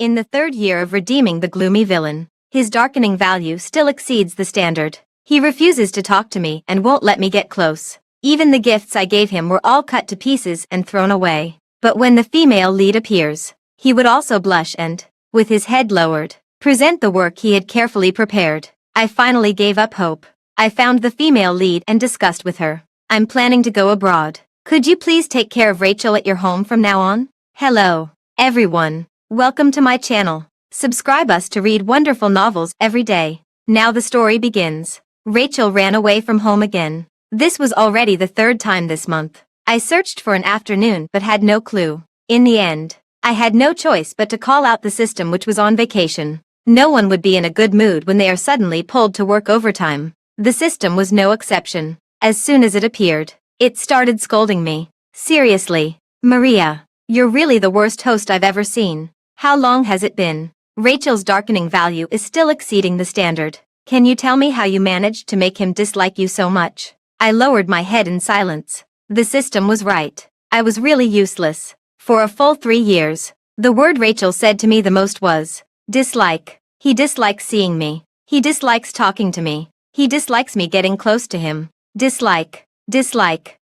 In the third year of redeeming the gloomy villain, his darkening value still exceeds the standard. He refuses to talk to me and won't let me get close. Even the gifts I gave him were all cut to pieces and thrown away. But when the female lead appears, he would also blush and, with his head lowered, present the work he had carefully prepared. I finally gave up hope. I found the female lead and discussed with her. I'm planning to go abroad. Could you please take care of Rachel at your home from now on? Hello, everyone. Welcome to my channel. Subscribe us to read wonderful novels every day. Now the story begins. Rachel ran away from home again. This was already the third time this month. I searched for an afternoon but had no clue. In the end, I had no choice but to call out the system, which was on vacation. No one would be in a good mood when they are suddenly pulled to work overtime. The system was no exception. As soon as it appeared, it started scolding me. Seriously, Maria, you're really the worst host I've ever seen. How long has it been? Rachel's darkening value is still exceeding the standard. Can you tell me how you managed to make him dislike you so much? I lowered my head in silence. The system was right. I was really useless. For a full 3 years, the word Rachel said to me the most was dislike. He dislikes seeing me. He dislikes talking to me. He dislikes me getting close to him. Dislike.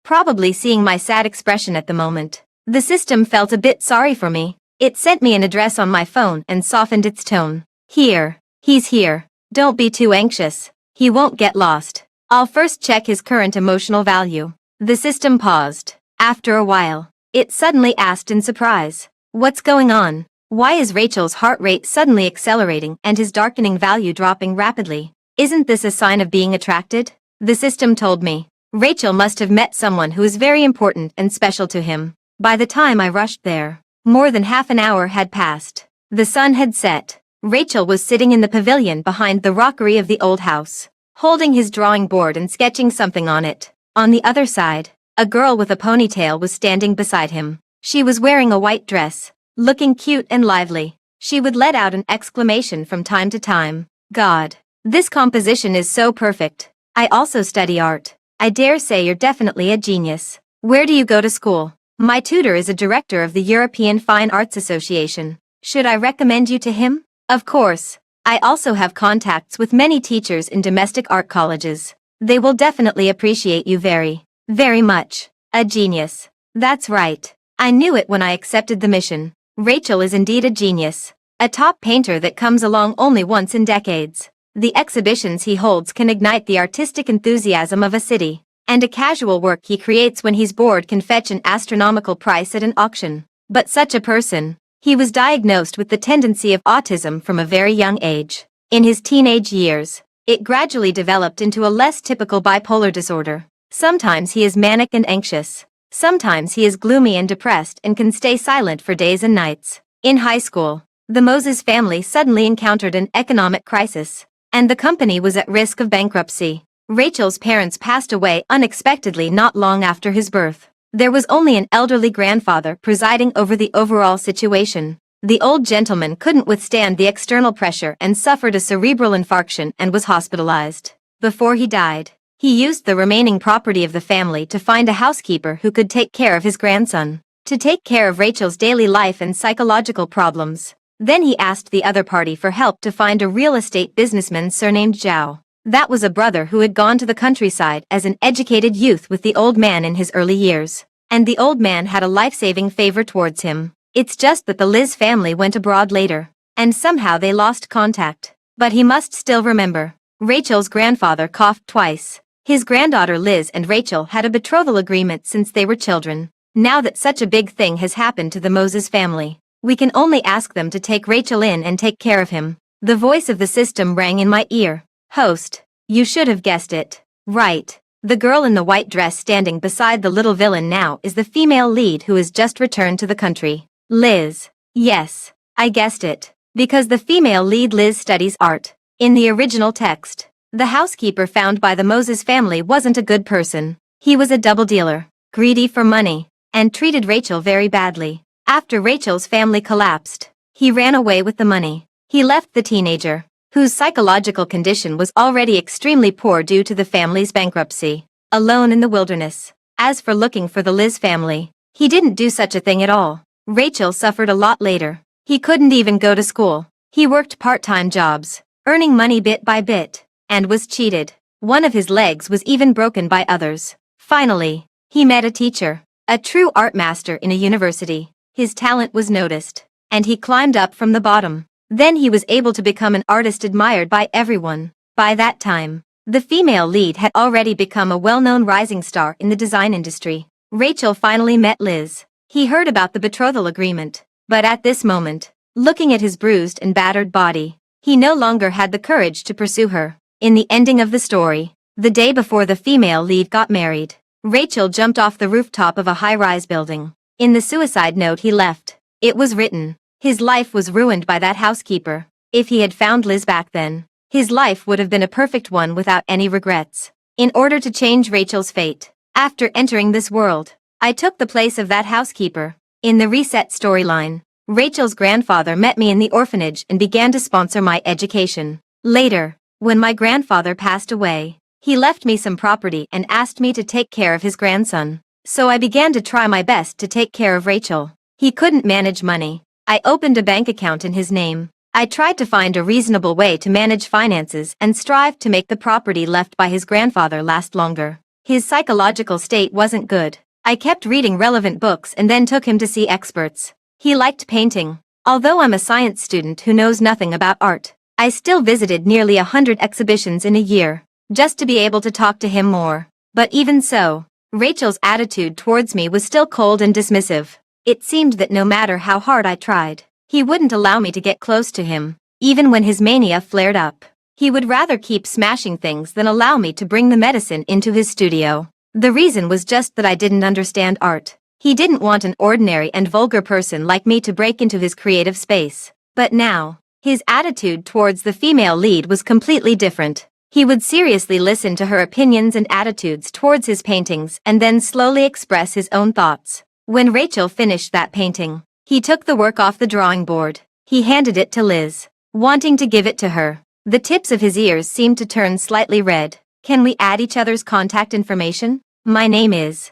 Probably seeing my sad expression at the moment, the system felt a bit sorry for me. It sent me an address on my phone and softened its tone. Here. He's here. Don't be too anxious. He won't get lost. I'll first check his current emotional value. The system paused. After a while, it suddenly asked in surprise, what's going on? Why is Rachel's heart rate suddenly accelerating and his darkening value dropping rapidly? Isn't this a sign of being attracted? The system told me. Rachel must have met someone who is very important and special to him. By the time I rushed there, more than half an hour had passed. The sun had set. Rachel was sitting in the pavilion behind the rockery of the old house, holding his drawing board and sketching something on it. On the other side, a girl with a ponytail was standing beside him. She was wearing a white dress, looking cute and lively. She would let out an exclamation from time to time. God, this composition is so perfect. I also study art. I dare say you're definitely a genius. Where do you go to school? My tutor is a director of the European Fine Arts Association. Should I recommend you to him? Of course. I also have contacts with many teachers in domestic art colleges. They will definitely appreciate you very, very much. A genius. That's right. I knew it when I accepted the mission. Rachel is indeed a genius. A top painter that comes along only once in decades. The exhibitions he holds can ignite the artistic enthusiasm of a city. And a casual work he creates when he's bored can fetch an astronomical price at an auction. But such a person. He was diagnosed with the tendency of autism from a very young age. In his teenage years, it gradually developed into a less typical bipolar disorder. Sometimes he is manic and anxious. Sometimes he is gloomy and depressed and can stay silent for days and nights. In high school, the Moses family suddenly encountered an economic crisis, and the company was at risk of bankruptcy. Rachel's parents passed away unexpectedly not long after his birth. There was only an elderly grandfather presiding over the overall situation. The old gentleman couldn't withstand the external pressure and suffered a cerebral infarction and was hospitalized. Before he died, he used the remaining property of the family to find a housekeeper who could take care of his grandson, to take care of Rachel's daily life and psychological problems. Then he asked the other party for help to find a real estate businessman surnamed Zhao. That was a brother who had gone to the countryside as an educated youth with the old man in his early years. And the old man had a life-saving favor towards him. It's just that the Liz family went abroad later, and somehow they lost contact. But he must still remember. Rachel's grandfather coughed twice. His granddaughter Liz and Rachel had a betrothal agreement since they were children. Now that such a big thing has happened to the Moses family, we can only ask them to take Rachel in and take care of him. The voice of the system rang in my ear. Host, you should have guessed it. Right. The girl in the white dress standing beside the little villain now is the female lead who has just returned to the country. Liz. Yes, I guessed it. Because the female lead Liz studies art. In the original text, the housekeeper found by the Moses family wasn't a good person. He was a double dealer, greedy for money, and treated Rachel very badly. After Rachel's family collapsed, he ran away with the money. He left the teenager, whose psychological condition was already extremely poor due to the family's bankruptcy, alone in the wilderness. As for looking for the Liz family, he didn't do such a thing at all. Rachel suffered a lot later. He couldn't even go to school. He worked part-time jobs, earning money bit by bit, and was cheated. One of his legs was even broken by others. Finally, he met a teacher, a true art master in a university. His talent was noticed, and he climbed up from the bottom. Then he was able to become an artist admired by everyone. By that time, the female lead had already become a well-known rising star in the design industry. Rachel finally met Liz. He heard about the betrothal agreement, but at this moment, looking at his bruised and battered body, he no longer had the courage to pursue her. In the ending of the story, the day before the female lead got married, Rachel jumped off the rooftop of a high-rise building. In the suicide note he left, it was written, his life was ruined by that housekeeper. If he had found Liz back then, his life would have been a perfect one without any regrets. In order to change Rachel's fate, after entering this world, I took the place of that housekeeper. In the reset storyline, Rachel's grandfather met me in the orphanage and began to sponsor my education. Later, when my grandfather passed away, he left me some property and asked me to take care of his grandson. So I began to try my best to take care of Rachel. He couldn't manage money. I opened a bank account in his name. I tried to find a reasonable way to manage finances and strive to make the property left by his grandfather last longer. His psychological state wasn't good. I kept reading relevant books and then took him to see experts. He liked painting. Although I'm a science student who knows nothing about art, I still visited nearly 100 exhibitions in a year, just to be able to talk to him more. But even so, Rachel's attitude towards me was still cold and dismissive. It seemed that no matter how hard I tried, he wouldn't allow me to get close to him. Even when his mania flared up, he would rather keep smashing things than allow me to bring the medicine into his studio. The reason was just that I didn't understand art. He didn't want an ordinary and vulgar person like me to break into his creative space. But now, his attitude towards the female lead was completely different. He would seriously listen to her opinions and attitudes towards his paintings and then slowly express his own thoughts. When Rachel finished that painting, he took the work off the drawing board. He handed it to Liz, wanting to give it to her. The tips of his ears seemed to turn slightly red. Can we add each other's contact information? My name is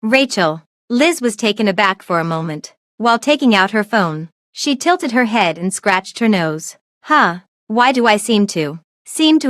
Rachel. Liz was taken aback for a moment. While taking out her phone, she tilted her head and scratched her nose. Huh, why do I seem to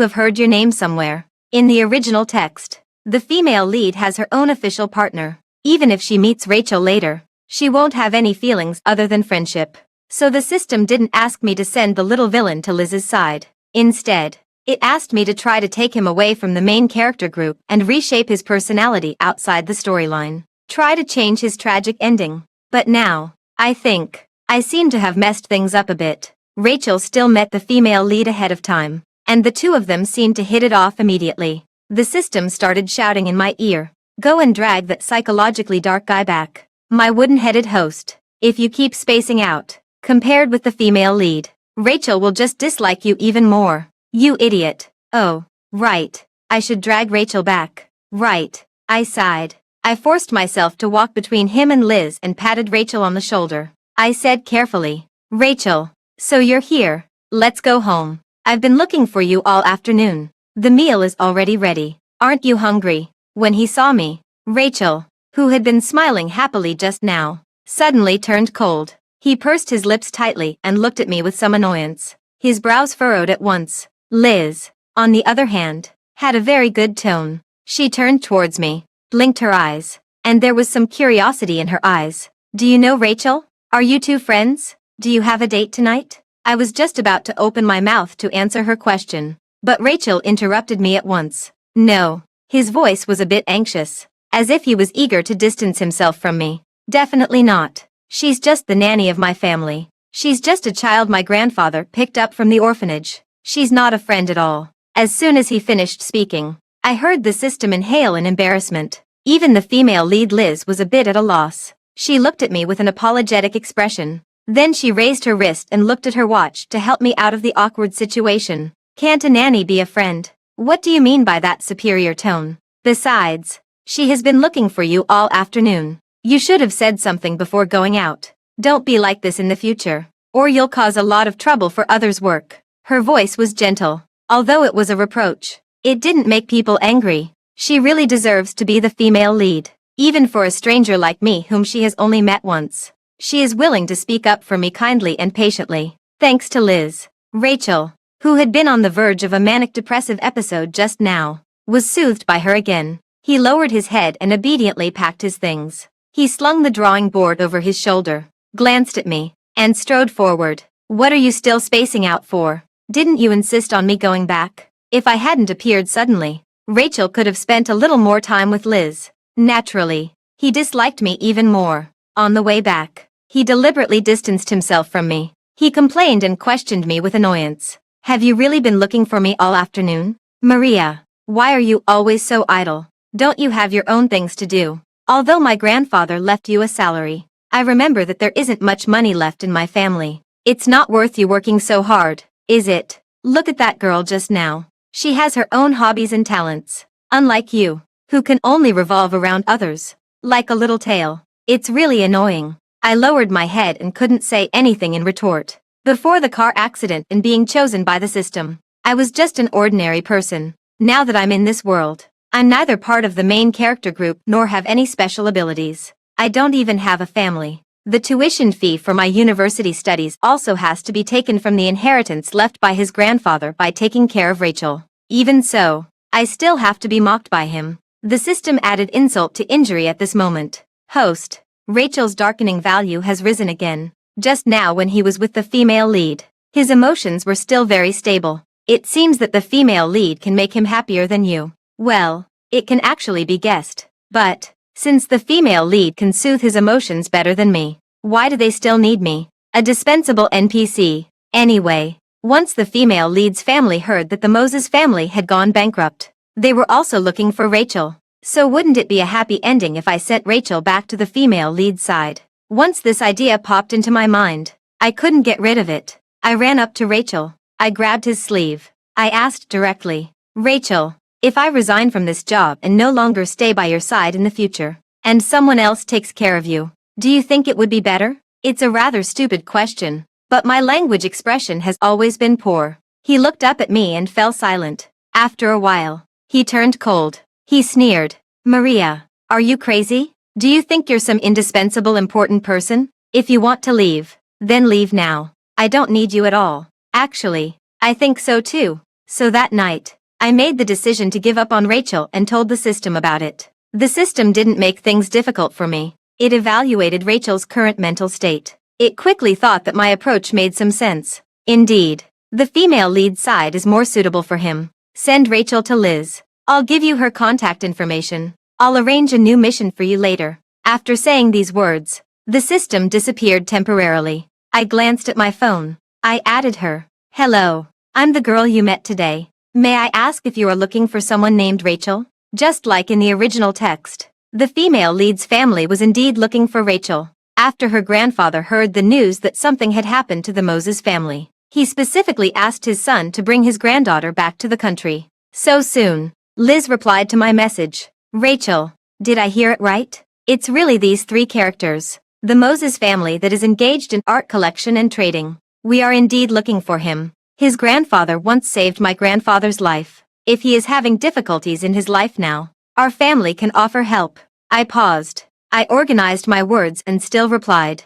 have heard your name somewhere? In the original text, the female lead has her own official partner. Even if she meets Rachel later, she won't have any feelings other than friendship. So the system didn't ask me to send the little villain to Liz's side. Instead, it asked me to try to take him away from the main character group and reshape his personality outside the storyline. Try to change his tragic ending. But now, I think, I seem to have messed things up a bit. Rachel still met the female lead ahead of time, and the two of them seemed to hit it off immediately. The system started shouting in my ear, "Go and drag that psychologically dark guy back. My wooden-headed host. If you keep spacing out, compared with the female lead, Rachel will just dislike you even more. You idiot." Oh, right. I should drag Rachel back. Right. I sighed. I forced myself to walk between him and Liz and patted Rachel on the shoulder. I said carefully, "Rachel, so you're here. Let's go home. I've been looking for you all afternoon. The meal is already ready. Aren't you hungry?" When he saw me, Rachel, who had been smiling happily just now, suddenly turned cold. He pursed his lips tightly and looked at me with some annoyance. His brows furrowed at once. Liz, on the other hand, had a very good tone. She turned towards me, blinked her eyes, and there was some curiosity in her eyes. "Do you know Rachel? Are you two friends? Do you have a date tonight?" I was just about to open my mouth to answer her question, but Rachel interrupted me at once. "No." His voice was a bit anxious, as if he was eager to distance himself from me. "Definitely not. She's just the nanny of my family. She's just a child my grandfather picked up from the orphanage. She's not a friend at all." As soon as he finished speaking, I heard the system inhale in embarrassment. Even the female lead Liz was a bit at a loss. She looked at me with an apologetic expression. Then she raised her wrist and looked at her watch to help me out of the awkward situation. "Can't a nanny be a friend? What do you mean by that superior tone? Besides, she has been looking for you all afternoon. You should have said something before going out. Don't be like this in the future, or you'll cause a lot of trouble for others' work." Her voice was gentle, although it was a reproach. It didn't make people angry. She really deserves to be the female lead, even for a stranger like me whom she has only met once. She is willing to speak up for me kindly and patiently. Thanks to Liz. Rachel, who had been on the verge of a manic-depressive episode just now, was soothed by her again. He lowered his head and obediently packed his things. He slung the drawing board over his shoulder, glanced at me, and strode forward. What are you still spacing out for? Didn't you insist on me going back? If I hadn't appeared suddenly, Rachel could have spent a little more time with Liz. Naturally, he disliked me even more. On the way back, he deliberately distanced himself from me. He complained and questioned me with annoyance. Have you really been looking for me all afternoon? Maria, why are you always so idle? Don't you have your own things to do? Although my grandfather left you a salary, I remember that there isn't much money left in my family. It's not worth you working so hard, is it? Look at that girl just now. She has her own hobbies and talents. Unlike you, who can only revolve around others. Like a little tail. It's really annoying. I lowered my head and couldn't say anything in retort. Before the car accident and being chosen by the system, I was just an ordinary person. Now that I'm in this world, I'm neither part of the main character group nor have any special abilities. I don't even have a family. The tuition fee for my university studies also has to be taken from the inheritance left by his grandfather by taking care of Rachel. Even so, I still have to be mocked by him. The system added insult to injury at this moment. Host. Rachel's darkening value has risen again. Just now when he was with the female lead, his emotions were still very stable. It seems that the female lead can make him happier than you. Well, it can actually be guessed. But, since the female lead can soothe his emotions better than me, why do they still need me? A dispensable NPC. Anyway, once the female lead's family heard that the Moses family had gone bankrupt, they were also looking for Rachel. So wouldn't it be a happy ending if I sent Rachel back to the female lead's side? Once this idea popped into my mind, I couldn't get rid of it. I ran up to Rachel. I grabbed his sleeve. I asked directly, Rachel, if I resign from this job and no longer stay by your side in the future, and someone else takes care of you, do you think it would be better? It's a rather stupid question, but my language expression has always been poor. He looked up at me and fell silent. After a while, he turned cold. He sneered. Maria, are you crazy? Do you think you're some indispensable important person? If you want to leave, then leave now. I don't need you at all. Actually, I think so too. So that night, I made the decision to give up on Rachel and told the system about it. The system didn't make things difficult for me. It evaluated Rachel's current mental state. It quickly thought that my approach made some sense. Indeed, the female lead side is more suitable for him. Send Rachel to Liz. I'll give you her contact information. I'll arrange a new mission for you later. After saying these words, the system disappeared temporarily. I glanced at my phone. I added her. Hello, I'm the girl you met today. May I ask if you are looking for someone named Rachel? Just like in the original text, the female lead's family was indeed looking for Rachel. After her grandfather heard the news that something had happened to the Moses family, he specifically asked his son to bring his granddaughter back to the country. So soon, Liz replied to my message. Rachel, did I hear it right? It's really these three characters. The Moses family that is engaged in art collection and trading. We are indeed looking for him. His grandfather once saved my grandfather's life. If he is having difficulties in his life now, our family can offer help. I paused. I organized my words and still replied.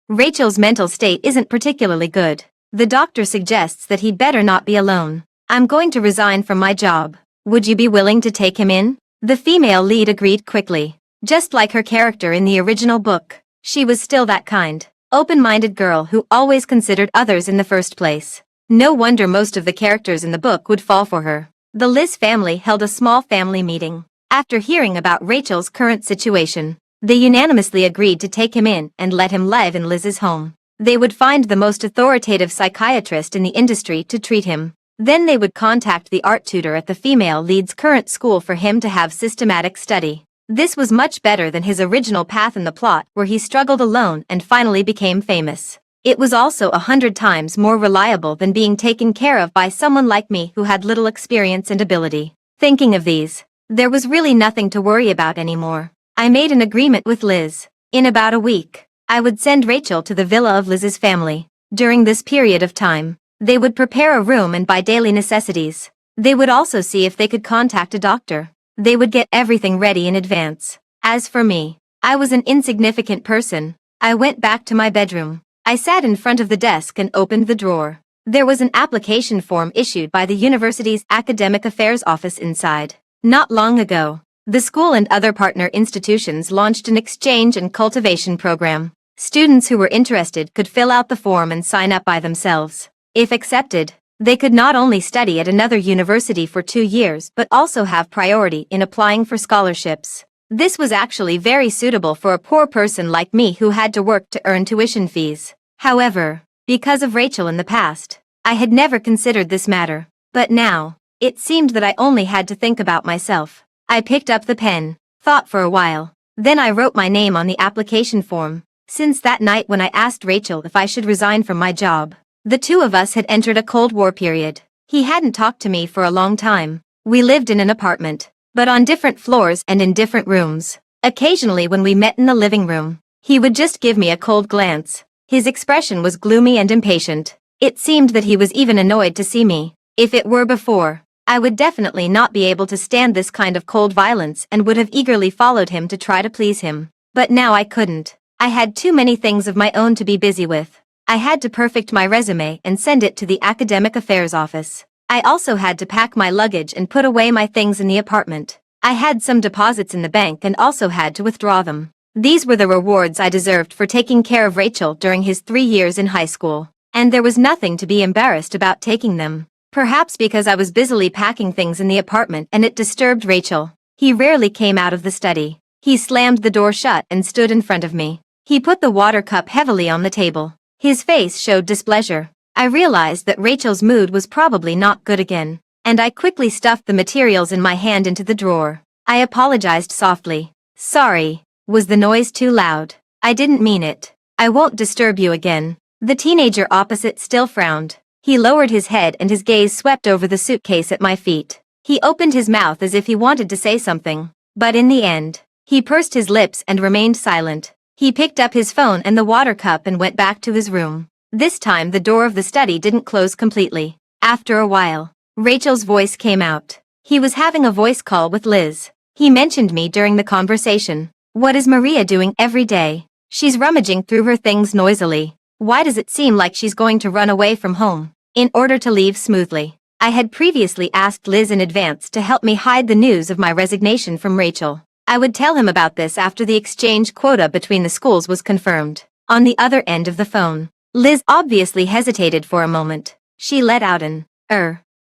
Rachel's mental state isn't particularly good. The doctor suggests that he'd better not be alone. I'm going to resign from my job. Would you be willing to take him in? The female lead agreed quickly. Just like her character in the original book, she was still that kind, open-minded girl who always considered others in the first place. No wonder most of the characters in the book would fall for her. The Liz family held a small family meeting. After hearing about Rachel's current situation, they unanimously agreed to take him in and let him live in Liz's home. They would find the most authoritative psychiatrist in the industry to treat him. Then they would contact the art tutor at the female lead's current school for him to have systematic study. This was much better than his original path in the plot where he struggled alone and finally became famous. It was also 100 times more reliable than being taken care of by someone like me who had little experience and ability. Thinking of these, there was really nothing to worry about anymore. I made an agreement with Liz. In about a week, I would send Rachel to the villa of Liz's family. During this period of time, they would prepare a room and buy daily necessities. They would also see if they could contact a doctor. They would get everything ready in advance. As for me, I was an insignificant person. I went back to my bedroom. I sat in front of the desk and opened the drawer. There was an application form issued by the university's Academic Affairs Office inside. Not long ago, the school and other partner institutions launched an exchange and cultivation program. Students who were interested could fill out the form and sign up by themselves. If accepted, they could not only study at another university for 2 years but also have priority in applying for scholarships. This was actually very suitable for a poor person like me who had to work to earn tuition fees. However, because of Rachel in the past, I had never considered this matter. But now, it seemed that I only had to think about myself. I picked up the pen, thought for a while. Then I wrote my name on the application form. Since that night when I asked Rachel if I should resign from my job, the two of us had entered a Cold War period. He hadn't talked to me for a long time. We lived in an apartment, but on different floors and in different rooms. Occasionally when we met in the living room, he would just give me a cold glance. His expression was gloomy and impatient. It seemed that he was even annoyed to see me. If it were before, I would definitely not be able to stand this kind of cold violence and would have eagerly followed him to try to please him. But now I couldn't. I had too many things of my own to be busy with. I had to perfect my resume and send it to the Academic Affairs Office. I also had to pack my luggage and put away my things in the apartment. I had some deposits in the bank and also had to withdraw them. These were the rewards I deserved for taking care of Rachel during his 3 years in high school, and there was nothing to be embarrassed about taking them. Perhaps because I was busily packing things in the apartment and it disturbed Rachel. He rarely came out of the study. He slammed the door shut and stood in front of me. He put the water cup heavily on the table. His face showed displeasure. I realized that Rachel's mood was probably not good again, and I quickly stuffed the materials in my hand into the drawer. I apologized softly. Sorry. Was the noise too loud? I didn't mean it. I won't disturb you again. The teenager opposite still frowned. He lowered his head and his gaze swept over the suitcase at my feet. He opened his mouth as if he wanted to say something, but in the end, he pursed his lips and remained silent. He picked up his phone and the water cup and went back to his room. This time the door of the study didn't close completely. After a while, Rachel's voice came out. He was having a voice call with Liz. He mentioned me during the conversation. What is Maria doing every day? She's rummaging through her things noisily. Why does it seem like she's going to run away from home in order to leave smoothly? I had previously asked Liz in advance to help me hide the news of my resignation from Rachel. I would tell him about this after the exchange quota between the schools was confirmed. On the other end of the phone, Liz obviously hesitated for a moment. She let out an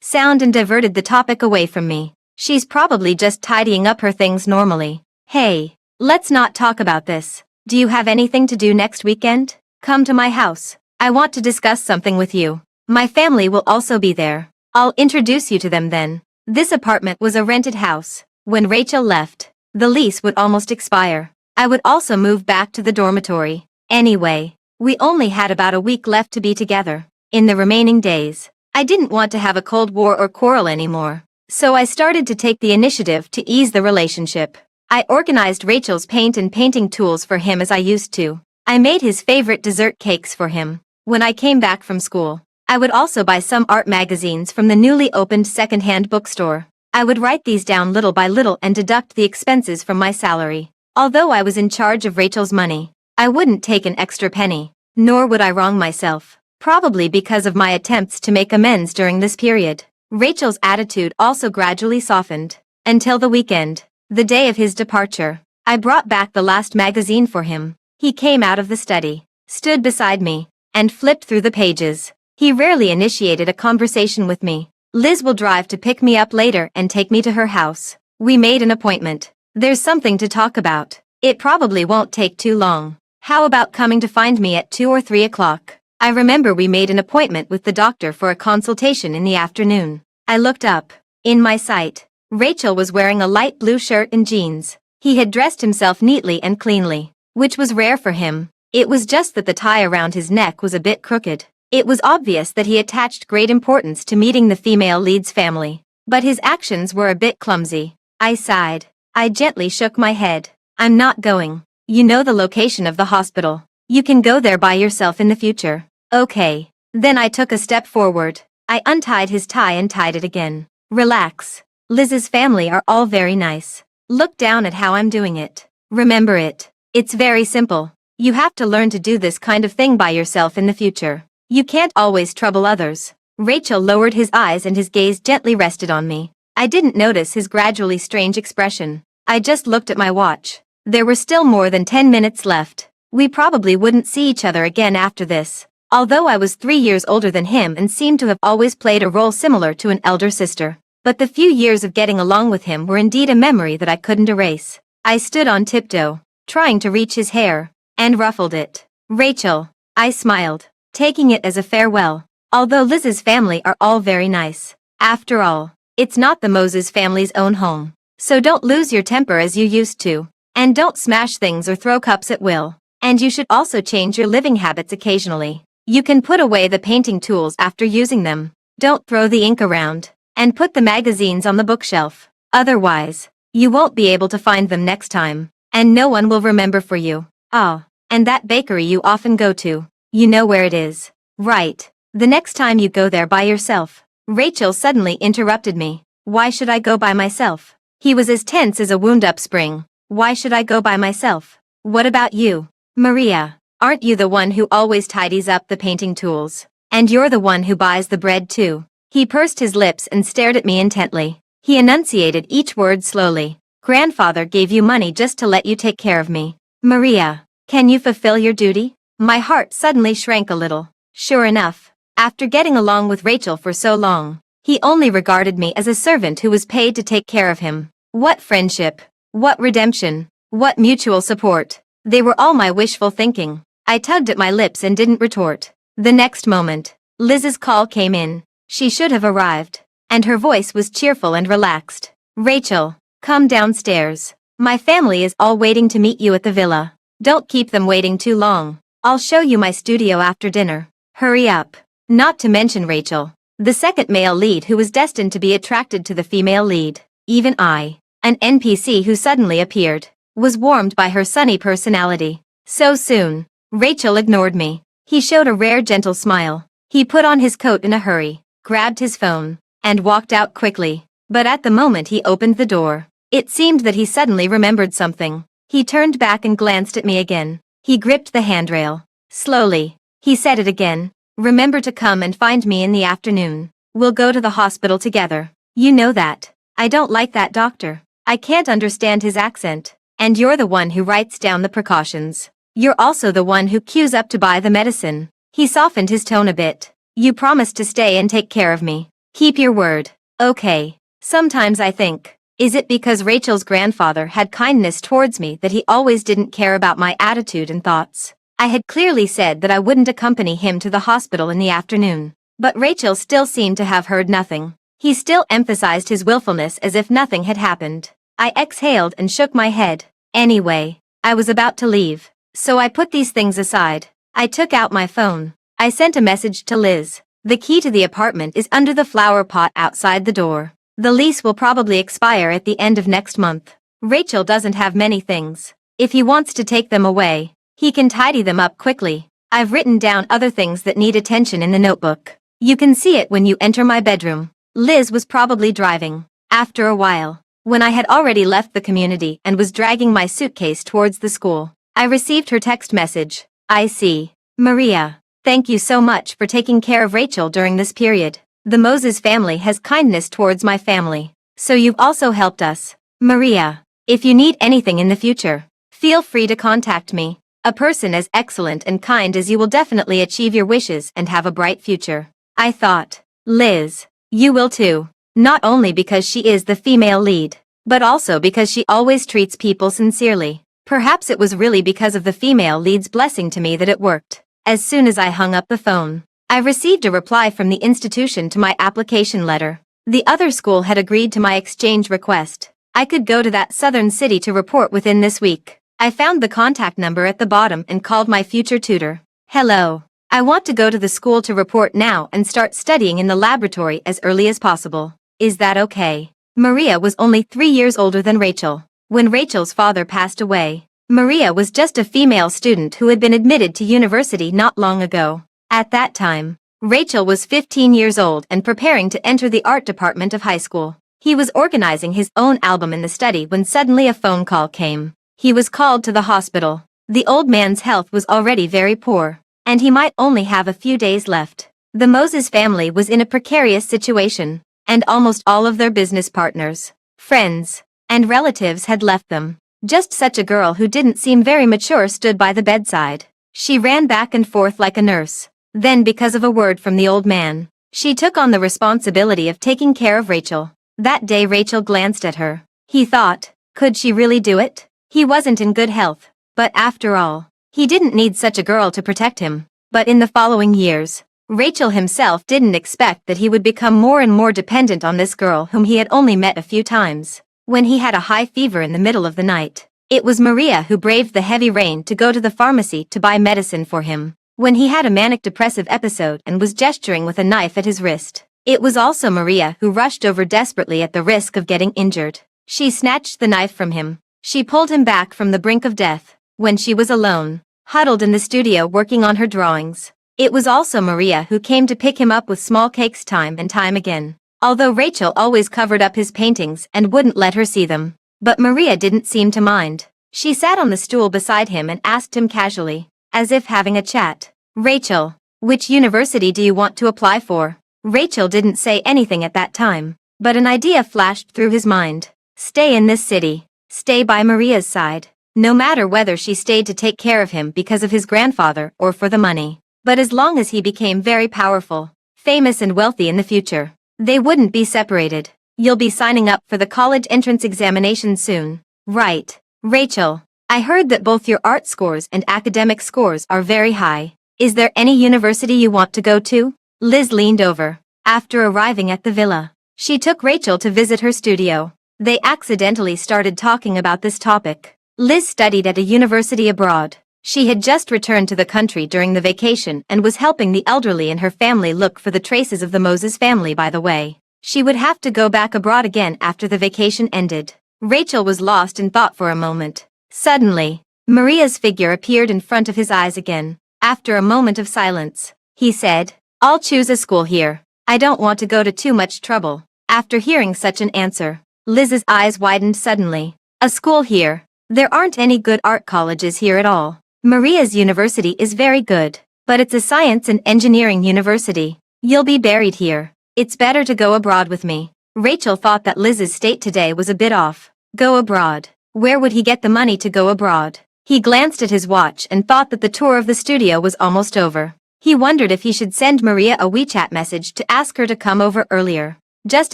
sound and diverted the topic away from me. She's probably just tidying up her things normally. Hey, let's not talk about this. Do you have anything to do next weekend? Come to my house. I want to discuss something with you. My family will also be there. I'll introduce you to them then. This apartment was a rented house. When Rachel left, the lease would almost expire. I would also move back to the dormitory. Anyway, we only had about a week left to be together. In the remaining days, I didn't want to have a Cold War or quarrel anymore. So I started to take the initiative to ease the relationship. I organized Rachel's paint and painting tools for him as I used to. I made his favorite dessert cakes for him. When I came back from school, I would also buy some art magazines from the newly opened second-hand bookstore. I would write these down little by little and deduct the expenses from my salary. Although I was in charge of Rachel's money, I wouldn't take an extra penny, nor would I wrong myself, probably because of my attempts to make amends during this period. Rachel's attitude also gradually softened, until the weekend. The day of his departure, I brought back the last magazine for him. He came out of the study, stood beside me, and flipped through the pages. He rarely initiated a conversation with me. Liz will drive to pick me up later and take me to her house. We made an appointment. There's something to talk about. It probably won't take too long. How about coming to find me at 2 or 3 o'clock? I remember we made an appointment with the doctor for a consultation in the afternoon. I looked up. In my sight, Rachel was wearing a light blue shirt and jeans. He had dressed himself neatly and cleanly, which was rare for him. It was just that the tie around his neck was a bit crooked. It was obvious that he attached great importance to meeting the female lead's family, but his actions were a bit clumsy. I sighed. I gently shook my head. I'm not going. You know the location of the hospital. You can go there by yourself in the future. Okay. Then I took a step forward. I untied his tie and tied it again. Relax. Liz's family are all very nice. Look down at how I'm doing it. Remember it. It's very simple. You have to learn to do this kind of thing by yourself in the future. You can't always trouble others. Rachel lowered his eyes and his gaze gently rested on me. I didn't notice his gradually strange expression. I just looked at my watch. There were still more than 10 minutes left. We probably wouldn't see each other again after this. Although I was 3 years older than him and seemed to have always played a role similar to an elder sister. But the few years of getting along with him were indeed a memory that I couldn't erase. I stood on tiptoe, trying to reach his hair, and ruffled it. Rachel, I smiled, taking it as a farewell. Although Liz's family are all very nice. After all, it's not the Moses family's own home. So don't lose your temper as you used to. And don't smash things or throw cups at will. And you should also change your living habits occasionally. You can put away the painting tools after using them. Don't throw the ink around. And put the magazines on the bookshelf. Otherwise, you won't be able to find them next time. And no one will remember for you. Ah, and that bakery you often go to. You know where it is. Right. The next time you go there by yourself. Rachel suddenly interrupted me. Why should I go by myself? He was as tense as a wound-up spring. Why should I go by myself? What about you? Maria, aren't you the one who always tidies up the painting tools? And you're the one who buys the bread too. He pursed his lips and stared at me intently. He enunciated each word slowly. Grandfather gave you money just to let you take care of me. Maria, can you fulfill your duty? My heart suddenly shrank a little. Sure enough, after getting along with Rachel for so long, he only regarded me as a servant who was paid to take care of him. What friendship! What redemption! What mutual support! They were all my wishful thinking. I tugged at my lips and didn't retort. The next moment, Liz's call came in. She should have arrived. And her voice was cheerful and relaxed. Rachel, come downstairs. My family is all waiting to meet you at the villa. Don't keep them waiting too long. I'll show you my studio after dinner. Hurry up. Not to mention Rachel, the second male lead who was destined to be attracted to the female lead. Even I, an NPC who suddenly appeared, was warmed by her sunny personality. So soon, Rachel ignored me. He showed a rare gentle smile. He put on his coat in a hurry, grabbed his phone, and walked out quickly. But at the moment he opened the door, it seemed that he suddenly remembered something. He turned back and glanced at me again. He gripped the handrail. Slowly, he said it again. Remember to come and find me in the afternoon. We'll go to the hospital together. You know that. I don't like that doctor. I can't understand his accent. And you're the one who writes down the precautions. You're also the one who queues up to buy the medicine. He softened his tone a bit. You promised to stay and take care of me. Keep your word. Okay. Sometimes I think, is it because Rachel's grandfather had kindness towards me that he always didn't care about my attitude and thoughts? I had clearly said that I wouldn't accompany him to the hospital in the afternoon. But Rachel still seemed to have heard nothing. He still emphasized his willfulness as if nothing had happened. I exhaled and shook my head. Anyway, I was about to leave. So I put these things aside. I took out my phone. I sent a message to Liz. The key to the apartment is under the flower pot outside the door. The lease will probably expire at the end of next month. Rachel doesn't have many things. If he wants to take them away, he can tidy them up quickly. I've written down other things that need attention in the notebook. You can see it when you enter my bedroom. Liz was probably driving. After a while, when I had already left the community and was dragging my suitcase towards the school, I received her text message. I see. Maria, thank you so much for taking care of Rachel during this period. The Moses family has kindness towards my family. So you've also helped us. Maria, if you need anything in the future, feel free to contact me. A person as excellent and kind as you will definitely achieve your wishes and have a bright future. I thought, Liz, you will too. Not only because she is the female lead, but also because she always treats people sincerely. Perhaps it was really because of the female lead's blessing to me that it worked. As soon as I hung up the phone, I received a reply from the institution to my application letter. The other school had agreed to my exchange request. I could go to that southern city to report within this week. I found the contact number at the bottom and called my future tutor. Hello. I want to go to the school to report now and start studying in the laboratory as early as possible. Is that okay? Maria was only 3 years older than Rachel. When Rachel's father passed away, Maria was just a female student who had been admitted to university not long ago. At that time, Rachel was 15 years old and preparing to enter the art department of high school. He was organizing his own album in the study when suddenly a phone call came. He was called to the hospital. The old man's health was already very poor, and he might only have a few days left. The Moses family was in a precarious situation, and almost all of their business partners, friends, and relatives had left them. Just such a girl who didn't seem very mature stood by the bedside. She ran back and forth like a nurse. Then, because of a word from the old man, she took on the responsibility of taking care of Rachel. That day Rachel glanced at her. He thought, could she really do it? He wasn't in good health, but after all, he didn't need such a girl to protect him. But in the following years, Rachel himself didn't expect that he would become more and more dependent on this girl whom he had only met a few times. When he had a high fever in the middle of the night, it was Maria who braved the heavy rain to go to the pharmacy to buy medicine for him. When he had a manic-depressive episode and was gesturing with a knife at his wrist, it was also Maria who rushed over desperately at the risk of getting injured. She snatched the knife from him. She pulled him back from the brink of death. When she was alone, huddled in the studio working on her drawings, it was also Maria who came to pick him up with small cakes time and time again. Although Rachel always covered up his paintings and wouldn't let her see them. But Maria didn't seem to mind. She sat on the stool beside him and asked him casually, as if having a chat, "Rachel, which university do you want to apply for?" Rachel didn't say anything at that time, but an idea flashed through his mind. Stay in this city. Stay by Maria's side. No matter whether she stayed to take care of him because of his grandfather or for the money. But as long as he became very powerful, famous and wealthy in the future, they wouldn't be separated. You'll be signing up for the college entrance examination soon. Right, Rachel. I heard that both your art scores and academic scores are very high. Is there any university you want to go to? Liz leaned over. After arriving at the villa, she took Rachel to visit her studio. They accidentally started talking about this topic. Liz studied at a university abroad. She had just returned to the country during the vacation and was helping the elderly in her family look for the traces of the Moses family. By the way, she would have to go back abroad again after the vacation ended. Rachel was lost in thought for a moment. Suddenly, Maria's figure appeared in front of his eyes again. After a moment of silence, he said, "I'll choose a school here. I don't want to go to too much trouble." After hearing such an answer, Liz's eyes widened suddenly. "A school here? There aren't any good art colleges here at all. Maria's university is very good, but it's a science and engineering university. You'll be buried here. It's better to go abroad with me." Rachel thought that Liz's state today was a bit off. Go abroad? Where would he get the money to go abroad? He glanced at his watch and thought that the tour of the studio was almost over. He wondered if he should send Maria a WeChat message to ask her to come over earlier. Just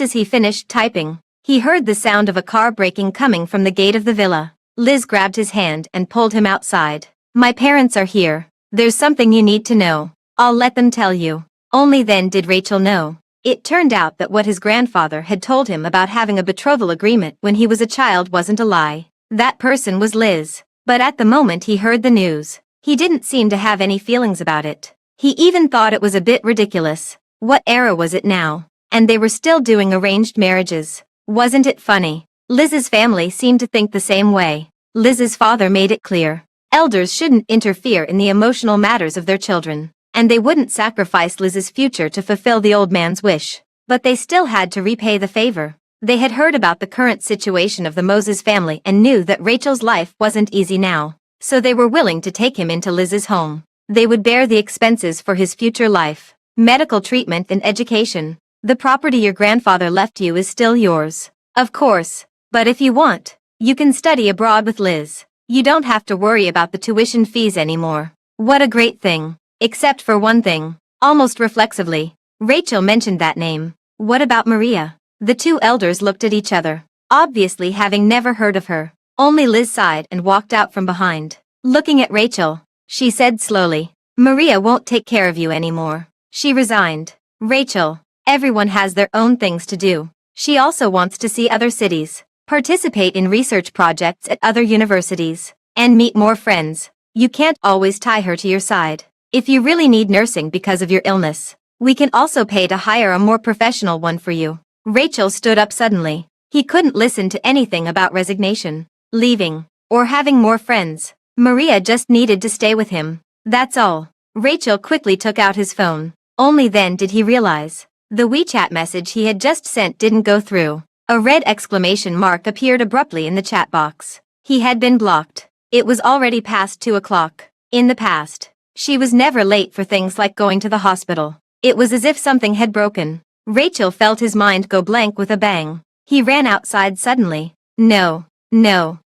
as he finished typing, he heard the sound of a car braking coming from the gate of the villa. Liz grabbed his hand and pulled him outside. "My parents are here. There's something you need to know. I'll let them tell you." Only then did Rachel know. It turned out that what his grandfather had told him about having a betrothal agreement when he was a child wasn't a lie. That person was Liz. But at the moment he heard the news, he didn't seem to have any feelings about it. He even thought it was a bit ridiculous. What era was it now? And they were still doing arranged marriages. Wasn't it funny? Liz's family seemed to think the same way. Liz's father made it clear. Elders shouldn't interfere in the emotional matters of their children, and they wouldn't sacrifice Liz's future to fulfill the old man's wish. But they still had to repay the favor. They had heard about the current situation of the Moses family and knew that Rachel's life wasn't easy now, so they were willing to take him into Liz's home. They would bear the expenses for his future life, medical treatment and education. The property your grandfather left you is still yours, of course, but if you want, you can study abroad with Liz. You don't have to worry about the tuition fees anymore. What a great thing. Except for one thing. Almost reflexively, Rachel mentioned that name. What about Maria? The two elders looked at each other, obviously having never heard of her. Only Liz sighed and walked out from behind. Looking at Rachel, she said slowly, "Maria won't take care of you anymore." She resigned. Rachel, everyone has their own things to do. She also wants to see other cities, participate in research projects at other universities, and meet more friends. You can't always tie her to your side. If you really need nursing because of your illness, we can also pay to hire a more professional one for you. Rachel stood up suddenly. He couldn't listen to anything about resignation, leaving, or having more friends. Maria just needed to stay with him. That's all. Rachel quickly took out his phone. Only then did he realize the WeChat message he had just sent didn't go through. A red exclamation mark appeared abruptly in the chat box. He had been blocked. It was already past 2 o'clock. In the past, she was never late for things like going to the hospital. It was as if something had broken. Rachel felt his mind go blank with a bang. He ran outside suddenly. No.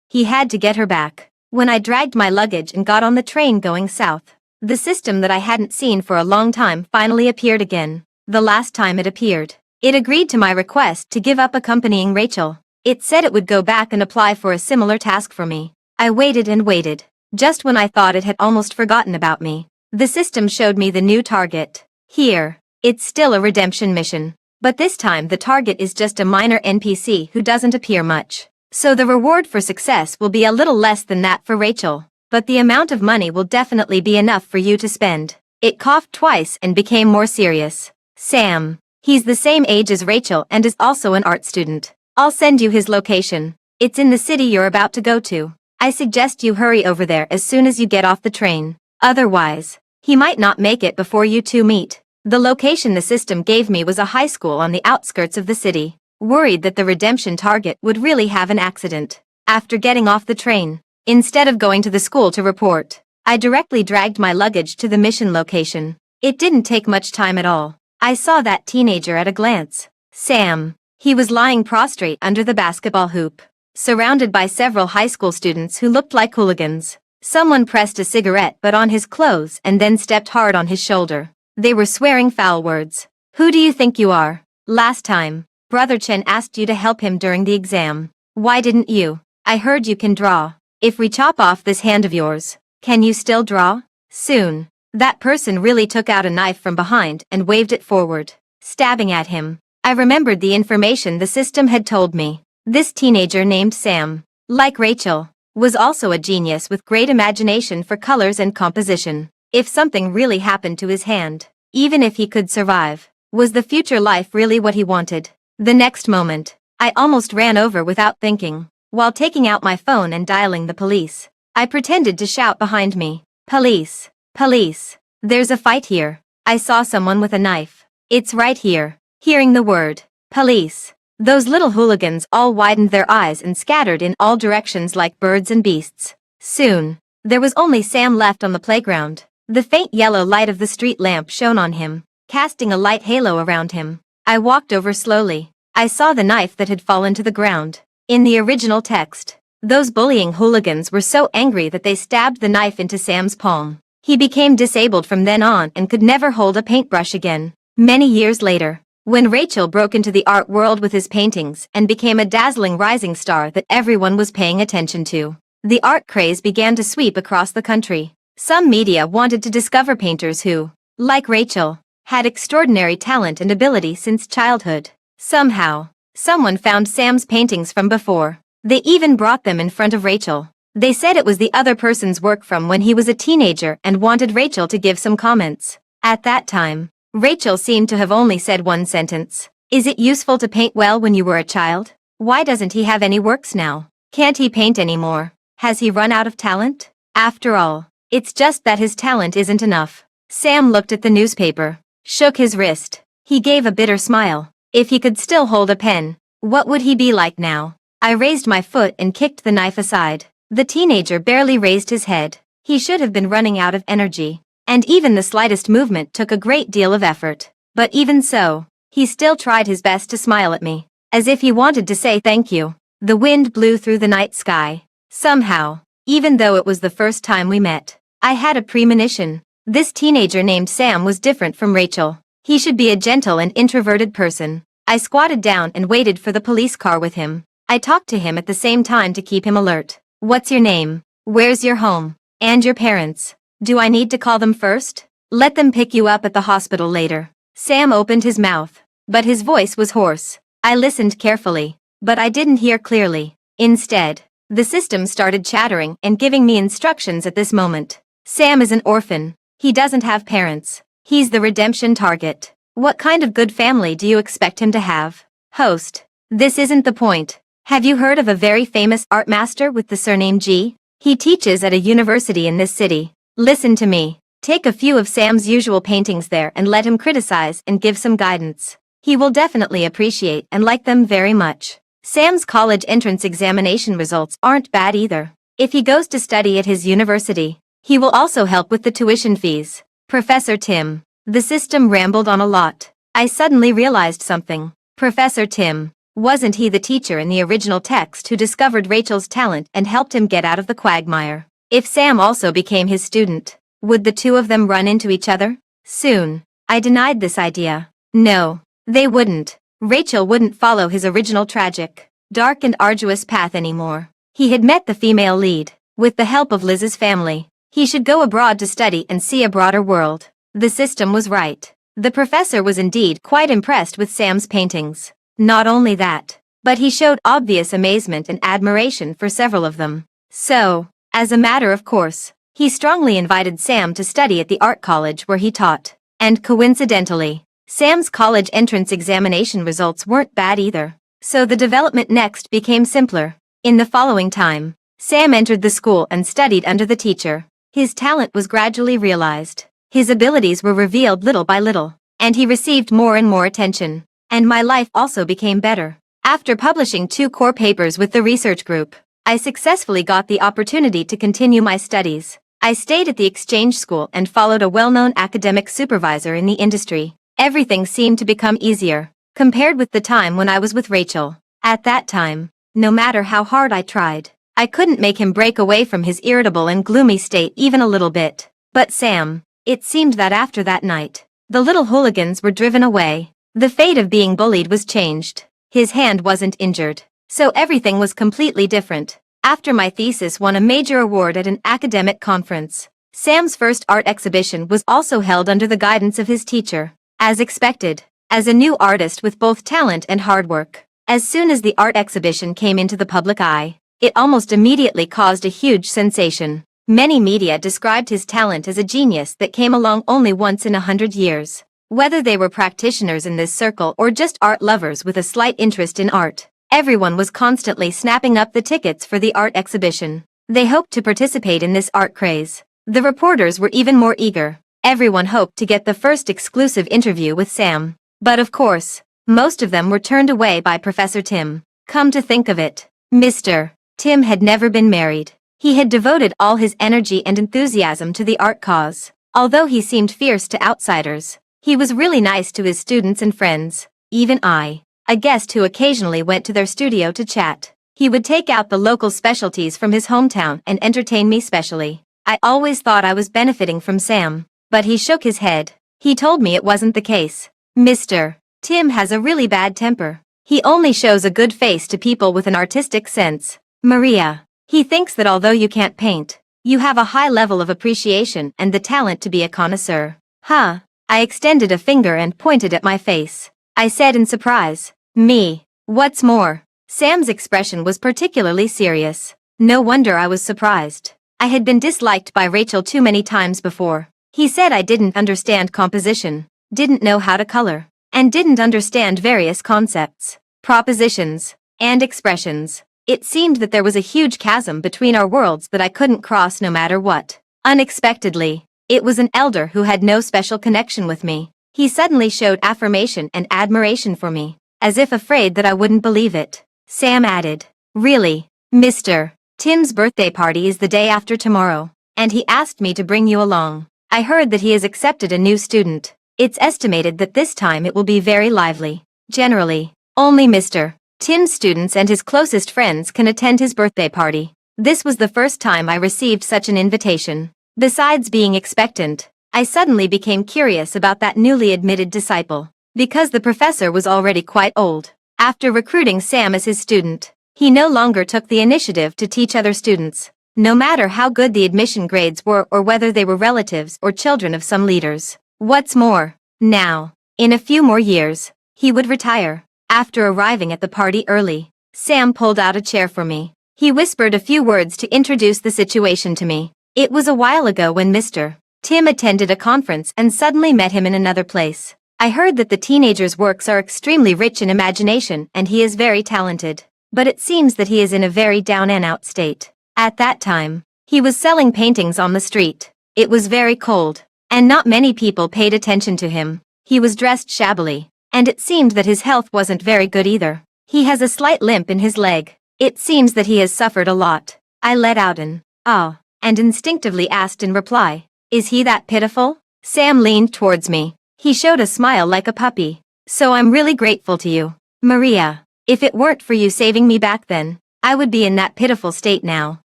He had to get her back. When I dragged my luggage and got on the train going south, the system that I hadn't seen for a long time finally appeared again. The last time it appeared, it agreed to my request to give up accompanying Rachel. It said it would go back and apply for a similar task for me. I waited and waited. Just when I thought it had almost forgotten about me, the system showed me the new target. Here, it's still a redemption mission, but this time the target is just a minor NPC who doesn't appear much. So the reward for success will be a little less than that for Rachel, but the amount of money will definitely be enough for you to spend. It coughed twice and became more serious. Sam. He's the same age as Rachel and is also an art student. I'll send you his location. It's in the city you're about to go to. I suggest you hurry over there as soon as you get off the train. Otherwise, he might not make it before you two meet. The location the system gave me was a high school on the outskirts of the city. Worried that the redemption target would really have an accident. After getting off the train, instead of going to the school to report, I directly dragged my luggage to the mission location. It didn't take much time at all. I saw that teenager at a glance. Sam. He was lying prostrate under the basketball hoop, surrounded by several high school students who looked like hooligans. Someone pressed a cigarette butt on his clothes and then stepped hard on his shoulder. They were swearing foul words. Who do you think you are? Last time, Brother Chen asked you to help him during the exam. Why didn't you? I heard you can draw. If we chop off this hand of yours, can you still draw? Soon. That person really took out a knife from behind and waved it forward, stabbing at him. I remembered the information the system had told me. This teenager named Sam, like Rachel, was also a genius with great imagination for colors and composition. If something really happened to his hand, even if he could survive, was the future life really what he wanted? The next moment, I almost ran over without thinking. While taking out my phone and dialing the police, I pretended to shout behind me. Police! Police! There's a fight here. I saw someone with a knife. It's right here. Hearing the word, police, those little hooligans all widened their eyes and scattered in all directions like birds and beasts. Soon, there was only Sam left on the playground. The faint yellow light of the street lamp shone on him, casting a light halo around him. I walked over slowly. I saw the knife that had fallen to the ground. In the original text, those bullying hooligans were so angry that they stabbed the knife into Sam's palm. He became disabled from then on and could never hold a paintbrush again. Many years later, when Rachel broke into the art world with his paintings and became a dazzling rising star that everyone was paying attention to, the art craze began to sweep across the country. Some media wanted to discover painters who, like Rachel, had extraordinary talent and ability since childhood. Somehow, someone found Sam's paintings from before. They even brought them in front of Rachel. They said it was the other person's work from when he was a teenager and wanted Rachel to give some comments. At that time, Rachel seemed to have only said one sentence. Is it useful to paint well when you were a child? Why doesn't he have any works now? Can't he paint anymore? Has he run out of talent? After all, it's just that his talent isn't enough. Sam looked at the newspaper, shook his wrist. He gave a bitter smile. If he could still hold a pen, what would he be like now? I raised my foot and kicked the knife aside. The teenager barely raised his head. He should have been running out of energy, and even the slightest movement took a great deal of effort. But even so, he still tried his best to smile at me, as if he wanted to say thank you. The wind blew through the night sky. Somehow, even though it was the first time we met, I had a premonition. This teenager named Sam was different from Rachel. He should be a gentle and introverted person. I squatted down and waited for the police car with him. I talked to him at the same time to keep him alert. What's your name? Where's your home? And your parents? Do I need to call them first? Let them pick you up at the hospital later. Sam opened his mouth, but his voice was hoarse. I listened carefully, but I didn't hear clearly. Instead, the system started chattering and giving me instructions at this moment. Sam is an orphan. He doesn't have parents. He's the redemption target. What kind of good family do you expect him to have? Host. This isn't the point. Have you heard of a very famous art master with the surname G? He teaches at a university in this city. Listen to me. Take a few of Sam's usual paintings there and let him criticize and give some guidance. He will definitely appreciate and like them very much. Sam's college entrance examination results aren't bad either. If he goes to study at his university, he will also help with the tuition fees. Professor Tim. The system rambled on a lot. I suddenly realized something. Professor Tim. Wasn't he the teacher in the original text who discovered Rachel's talent and helped him get out of the quagmire? If Sam also became his student, would the two of them run into each other? Soon. I denied this idea. No, they wouldn't. Rachel wouldn't follow his original tragic, dark and arduous path anymore. He had met the female lead. With the help of Liz's family, he should go abroad to study and see a broader world. The system was right. The professor was indeed quite impressed with Sam's paintings. Not only that, but he showed obvious amazement and admiration for several of them. So, as a matter of course, he strongly invited Sam to study at the art college where he taught. And coincidentally, Sam's college entrance examination results weren't bad either. So the development next became simpler. In the following time, Sam entered the school and studied under the teacher. His talent was gradually realized. His abilities were revealed little by little, and he received more and more attention. And my life also became better. After publishing 2 core papers with the research group, I successfully got the opportunity to continue my studies. I stayed at the exchange school and followed a well-known academic supervisor in the industry. Everything seemed to become easier, compared with the time when I was with Rachel. At that time, no matter how hard I tried, I couldn't make him break away from his irritable and gloomy state even a little bit. But Sam, it seemed that after that night, the little hooligans were driven away. The fate of being bullied was changed. His hand wasn't injured. So everything was completely different. After my thesis won a major award at an academic conference, Sam's first art exhibition was also held under the guidance of his teacher. As expected, as a new artist with both talent and hard work, as soon as the art exhibition came into the public eye, it almost immediately caused a huge sensation. Many media described his talent as a genius that came along only once in 100 years. Whether they were practitioners in this circle or just art lovers with a slight interest in art, everyone was constantly snapping up the tickets for the art exhibition. They hoped to participate in this art craze. The reporters were even more eager. Everyone hoped to get the first exclusive interview with Sam. But of course, most of them were turned away by Professor Tim. Come to think of it, Mr. Tim had never been married. He had devoted all his energy and enthusiasm to the art cause. Although he seemed fierce to outsiders, he was really nice to his students and friends. Even I, a guest who occasionally went to their studio to chat. He would take out the local specialties from his hometown and entertain me specially. I always thought I was benefiting from Sam, but he shook his head. He told me it wasn't the case. Mr. Tim has a really bad temper. He only shows a good face to people with an artistic sense. Maria, he thinks that although you can't paint, you have a high level of appreciation and the talent to be a connoisseur. Huh? I extended a finger and pointed at my face. I said in surprise, me. What's more, Sam's expression was particularly serious. No wonder I was surprised. I had been disliked by Rachel too many times before. He said I didn't understand composition, didn't know how to color, and didn't understand various concepts, propositions, and expressions. It seemed that there was a huge chasm between our worlds that I couldn't cross no matter what. Unexpectedly, it was an elder who had no special connection with me. He suddenly showed affirmation and admiration for me, as if afraid that I wouldn't believe it. Sam added, "Really, Mr. Tim's birthday party is the day after tomorrow, and he asked me to bring you along. I heard that he has accepted a new student. It's estimated that this time it will be very lively. Generally, only Mr. Tim's students and his closest friends can attend his birthday party. This was the first time I received such an invitation. Besides being expectant, I suddenly became curious about that newly admitted disciple, because the professor was already quite old. After recruiting Sam as his student, he no longer took the initiative to teach other students, no matter how good the admission grades were or whether they were relatives or children of some leaders. What's more, now, in a few more years, he would retire. After arriving at the party early, Sam pulled out a chair for me. He whispered a few words to introduce the situation to me. It was a while ago when Mr. Tim attended a conference and suddenly met him in another place. I heard that the teenager's works are extremely rich in imagination and he is very talented. But it seems that he is in a very down and out state. At that time, he was selling paintings on the street. It was very cold, and not many people paid attention to him. He was dressed shabbily, and it seemed that his health wasn't very good either. He has a slight limp in his leg. It seems that he has suffered a lot. I let out an "ah" and instinctively asked in reply, "Is he that pitiful?" Sam leaned towards me. He showed a smile like a puppy. "So I'm really grateful to you, Maria. If it weren't for you saving me back then, I would be in that pitiful state now."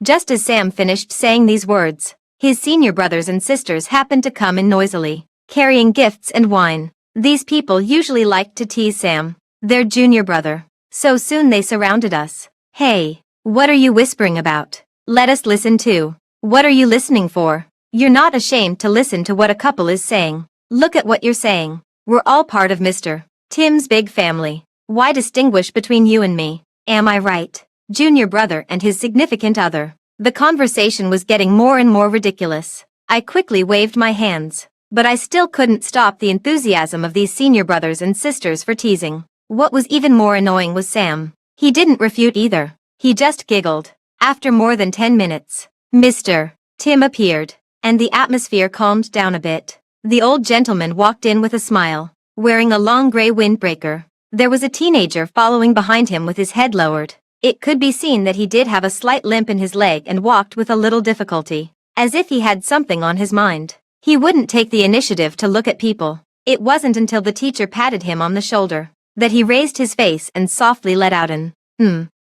Just as Sam finished saying these words, his senior brothers and sisters happened to come in noisily, carrying gifts and wine. These people usually liked to tease Sam, their junior brother. So soon they surrounded us. "Hey, what are you whispering about? Let us listen too. What are you listening for? You're not ashamed to listen to what a couple is saying. Look at what you're saying. We're all part of Mr. Tim's big family. Why distinguish between you and me? Am I right?" Junior brother and his significant other. The conversation was getting more and more ridiculous. I quickly waved my hands, but I still couldn't stop the enthusiasm of these senior brothers and sisters for teasing. What was even more annoying was Sam. He didn't refute either. He just giggled. After more than 10 minutes, Mr. Tim appeared, and the atmosphere calmed down a bit. The old gentleman walked in with a smile, wearing a long gray windbreaker. There was a teenager following behind him with his head lowered. It could be seen that he did have a slight limp in his leg and walked with a little difficulty, as if he had something on his mind. He wouldn't take the initiative to look at people. It wasn't until the teacher patted him on the shoulder that he raised his face and softly let out an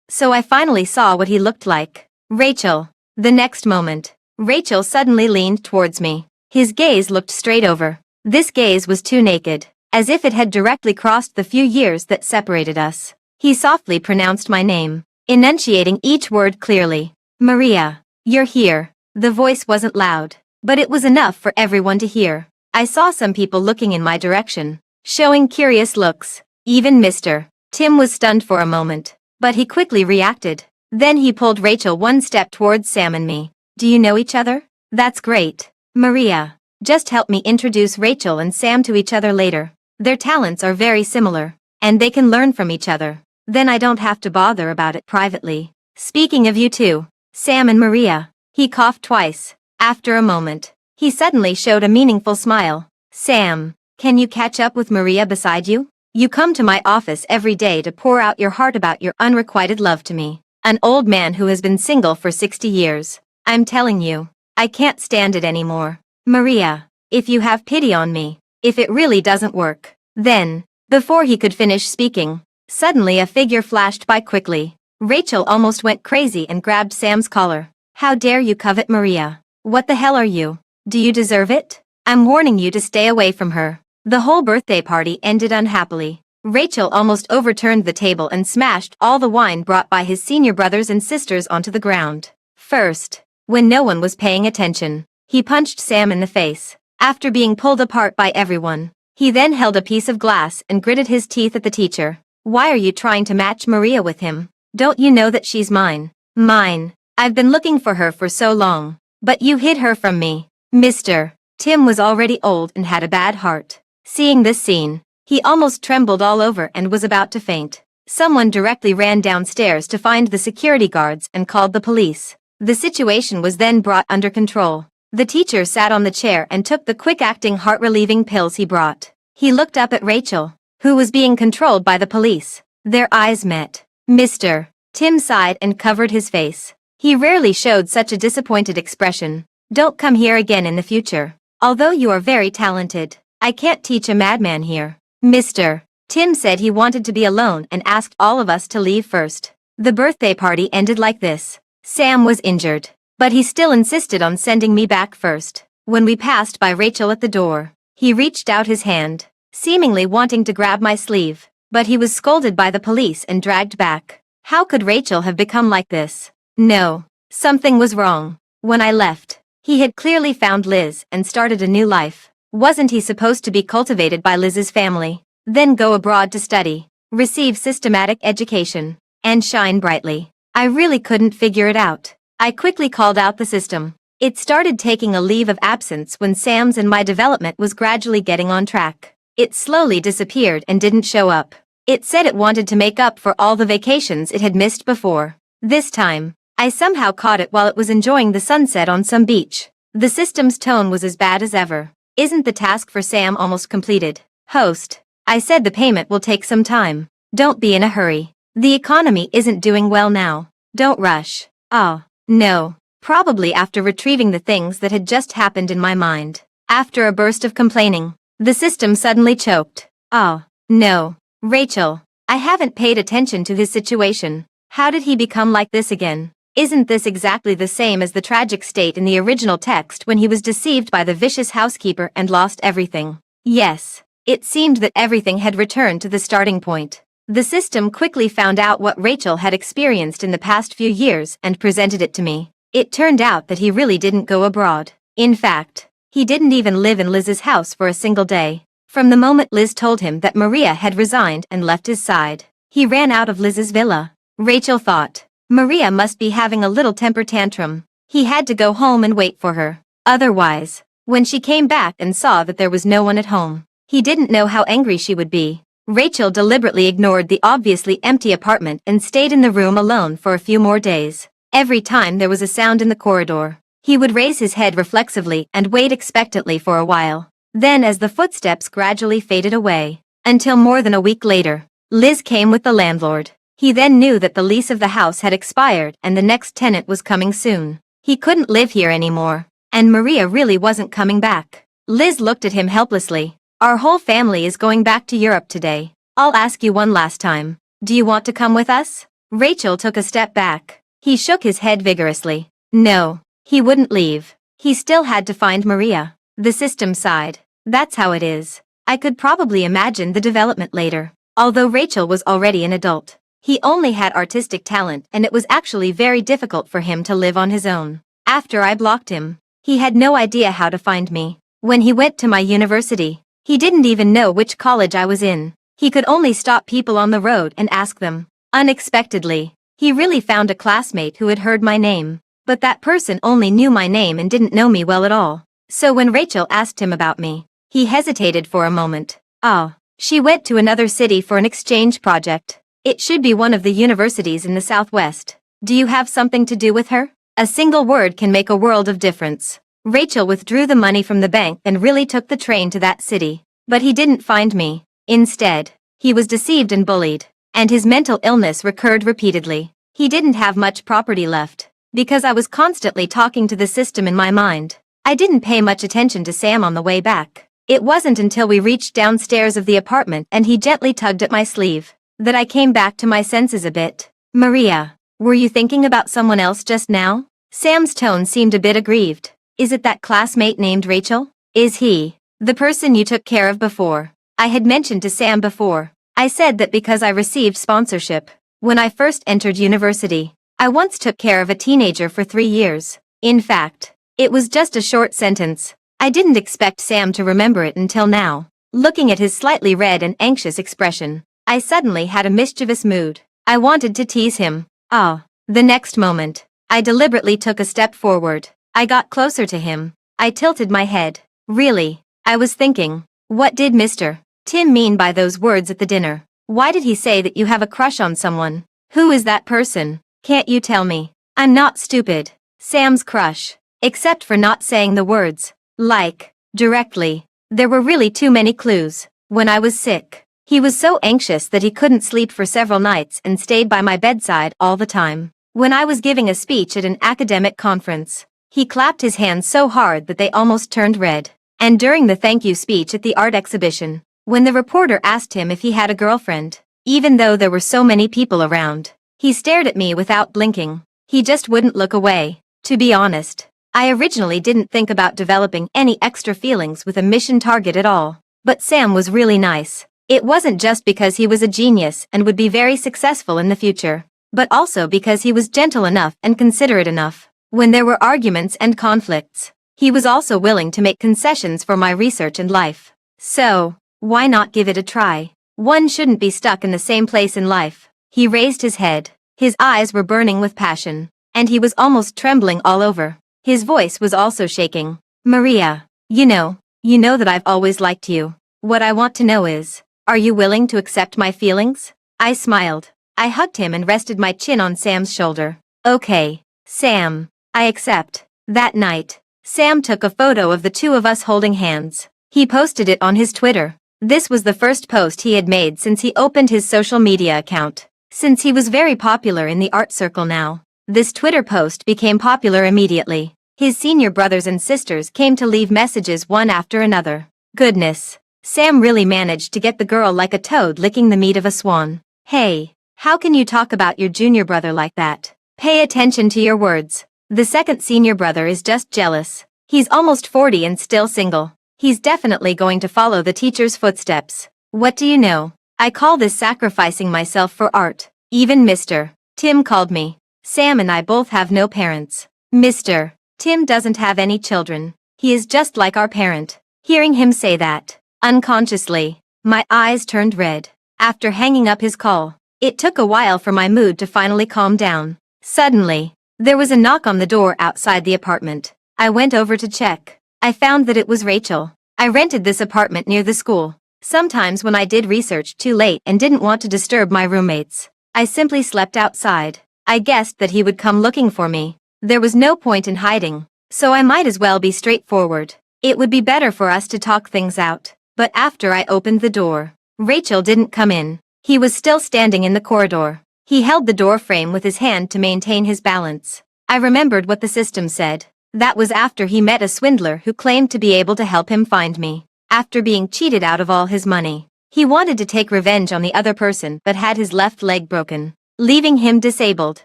So I finally saw what he looked like. Rachel. The next moment, Rachel suddenly leaned towards me. His gaze looked straight over. This gaze was too naked, as if it had directly crossed the few years that separated us. He softly pronounced my name, enunciating each word clearly. "Maria, you're here." The voice wasn't loud, but it was enough for everyone to hear. I saw some people looking in my direction, showing curious looks. Even Mr. Tim was stunned for a moment, but he quickly reacted. Then he pulled Rachel one step towards Sam and me. "Do you know each other? That's great. Maria, just help me introduce Rachel and Sam to each other later. Their talents are very similar, and they can learn from each other. Then I don't have to bother about it privately. Speaking of you two, Sam and Maria." He coughed twice. After a moment, he suddenly showed a meaningful smile. "Sam, can you catch up with Maria beside you? You come to my office every day to pour out your heart about your unrequited love to me, an old man who has been single for 60 years. I'm telling you, I can't stand it anymore. Maria, if you have pity on me, if it really doesn't work." Then, before he could finish speaking, suddenly a figure flashed by quickly. Rachel almost went crazy and grabbed Sam's collar. "How dare you covet Maria? What the hell are you? Do you deserve it? I'm warning you to stay away from her." The whole birthday party ended unhappily. Rachel almost overturned the table and smashed all the wine brought by his senior brothers and sisters onto the ground. First, when no one was paying attention, he punched Sam in the face. After being pulled apart by everyone, he then held a piece of glass and gritted his teeth at the teacher. "Why are you trying to match Maria with him? Don't you know that she's mine? Mine. I've been looking for her for so long, but you hid her from me." Mr. Tim was already old and had a bad heart. Seeing this scene, he almost trembled all over and was about to faint. Someone directly ran downstairs to find the security guards and called the police. The situation was then brought under control. The teacher sat on the chair and took the quick-acting heart-relieving pills he brought. He looked up at Rachel, who was being controlled by the police. Their eyes met. Mr. Tim sighed and covered his face. He rarely showed such a disappointed expression. "Don't come here again in the future. Although you are very talented, I can't teach a madman here." Mr. Tim said he wanted to be alone and asked all of us to leave first. The birthday party ended like this. Sam was injured, but he still insisted on sending me back first. When we passed by Rachel at the door, he reached out his hand, seemingly wanting to grab my sleeve, but he was scolded by the police and dragged back. How could Rachel have become like this? No, something was wrong. When I left, he had clearly found Liz and started a new life. Wasn't he supposed to be cultivated by Liz's family, then go abroad to study, receive systematic education, and shine brightly? I really couldn't figure it out. I quickly called out the system. It started taking a leave of absence when Sam's and my development was gradually getting on track. It slowly disappeared and didn't show up. It said it wanted to make up for all the vacations it had missed before. This time, I somehow caught it while it was enjoying the sunset on some beach. The system's tone was as bad as ever. "Isn't the task for Sam almost completed? Host, I said the payment will take some time. Don't be in a hurry. The economy isn't doing well now. Don't rush." "Oh, No. Probably after retrieving the things that had just happened in my mind. After a burst of complaining, the system suddenly choked. Oh, no. Rachel. I haven't paid attention to his situation. How did he become like this again? Isn't this exactly the same as the tragic state in the original text when he was deceived by the vicious housekeeper and lost everything? Yes. It seemed that everything had returned to the starting point. The system quickly found out what Rachel had experienced in the past few years and presented it to me. It turned out that he really didn't go abroad. In fact, he didn't even live in Liz's house for a single day. From the moment Liz told him that Maria had resigned and left his side, he ran out of Liz's villa. Rachel thought, Maria must be having a little temper tantrum. He had to go home and wait for her. Otherwise, when she came back and saw that there was no one at home, he didn't know how angry she would be. Rachel deliberately ignored the obviously empty apartment and stayed in the room alone for a few more days. Every time there was a sound in the corridor, he would raise his head reflexively and wait expectantly for a while. Then as the footsteps gradually faded away, until more than a week later, Liz came with the landlord. He then knew that the lease of the house had expired and the next tenant was coming soon. He couldn't live here anymore, and Maria really wasn't coming back. Liz looked at him helplessly. Our whole family is going back to Europe today. I'll ask you one last time. Do you want to come with us? Rachel took a step back. He shook his head vigorously. No, he wouldn't leave. He still had to find Maria. The system sighed. That's how it is. I could probably imagine the development later. Although Rachel was already an adult, he only had artistic talent and it was actually very difficult for him to live on his own. After I blocked him, he had no idea how to find me. When he went to my university, he didn't even know which college I was in. He could only stop people on the road and ask them. Unexpectedly, he really found a classmate who had heard my name. But that person only knew my name and didn't know me well at all. So when Rachel asked him about me, he hesitated for a moment. Oh, she went to another city for an exchange project. It should be one of the universities in the Southwest. Do you have something to do with her? A single word can make a world of difference. Rachel withdrew the money from the bank and really took the train to that city. But he didn't find me. Instead, he was deceived and bullied, and his mental illness recurred repeatedly. He didn't have much property left, because I was constantly talking to the system in my mind. I didn't pay much attention to Sam on the way back. It wasn't until we reached downstairs of the apartment and he gently tugged at my sleeve that I came back to my senses a bit. Maria, were you thinking about someone else just now? Sam's tone seemed a bit aggrieved. Is it that classmate named Rachel? Is he the person you took care of before? I had mentioned to Sam before. I said that because I received sponsorship when I first entered university. I once took care of a teenager for 3 years. In fact, it was just a short sentence. I didn't expect Sam to remember it until now. Looking at his slightly red and anxious expression, I suddenly had a mischievous mood. I wanted to tease him. Ah, the next moment, I deliberately took a step forward. I got closer to him. I tilted my head. Really, I was thinking, what did Mr. Tim mean by those words at the dinner? Why did he say that you have a crush on someone? Who is that person? Can't you tell me? I'm not stupid. Sam's crush. Except for not saying the words. Like, directly. There were really too many clues. When I was sick, he was so anxious that he couldn't sleep for several nights and stayed by my bedside all the time. When I was giving a speech at an academic conference, he clapped his hands so hard that they almost turned red. And during the thank you speech at the art exhibition, when the reporter asked him if he had a girlfriend, even though there were so many people around, he stared at me without blinking. He just wouldn't look away. To be honest, I originally didn't think about developing any extra feelings with a mission target at all. But Sam was really nice. It wasn't just because he was a genius and would be very successful in the future, but also because he was gentle enough and considerate enough. When there were arguments and conflicts, he was also willing to make concessions for my research and life. So, why not give it a try? One shouldn't be stuck in the same place in life. He raised his head. His eyes were burning with passion, and he was almost trembling all over. His voice was also shaking. Maria, you know that I've always liked you. What I want to know is, are you willing to accept my feelings? I smiled. I hugged him and rested my chin on Sam's shoulder. Okay, Sam, I accept. That night, Sam took a photo of the two of us holding hands. He posted it on his Twitter. This was the first post he had made since he opened his social media account. Since he was very popular in the art circle now, This Twitter post became popular immediately. His senior brothers and sisters came to leave messages one after another. Goodness. Sam really managed to get the girl like a toad licking the meat of a swan. Hey, how can you talk about your junior brother like that? Pay attention to your words. The second senior brother is just jealous. He's almost 40 and still single. He's definitely going to follow the teacher's footsteps. What do you know? I call this sacrificing myself for art. Even Mr. Tim called me. Sam and I both have no parents. Mr. Tim doesn't have any children. He is just like our parent. Hearing him say that, unconsciously, my eyes turned red. After hanging up his call, it took a while for my mood to finally calm down. Suddenly, there was a knock on the door outside the apartment. I went over to check. I found that it was Rachel. I rented this apartment near the school. Sometimes when I did research too late and didn't want to disturb my roommates, I simply slept outside. I guessed that he would come looking for me. There was no point in hiding, so I might as well be straightforward. It would be better for us to talk things out. But after I opened the door, Rachel didn't come in. He was still standing in the corridor. He held the door frame with his hand to maintain his balance. I remembered what the system said. That was after he met a swindler who claimed to be able to help him find me. After being cheated out of all his money, he wanted to take revenge on the other person but had his left leg broken, leaving him disabled.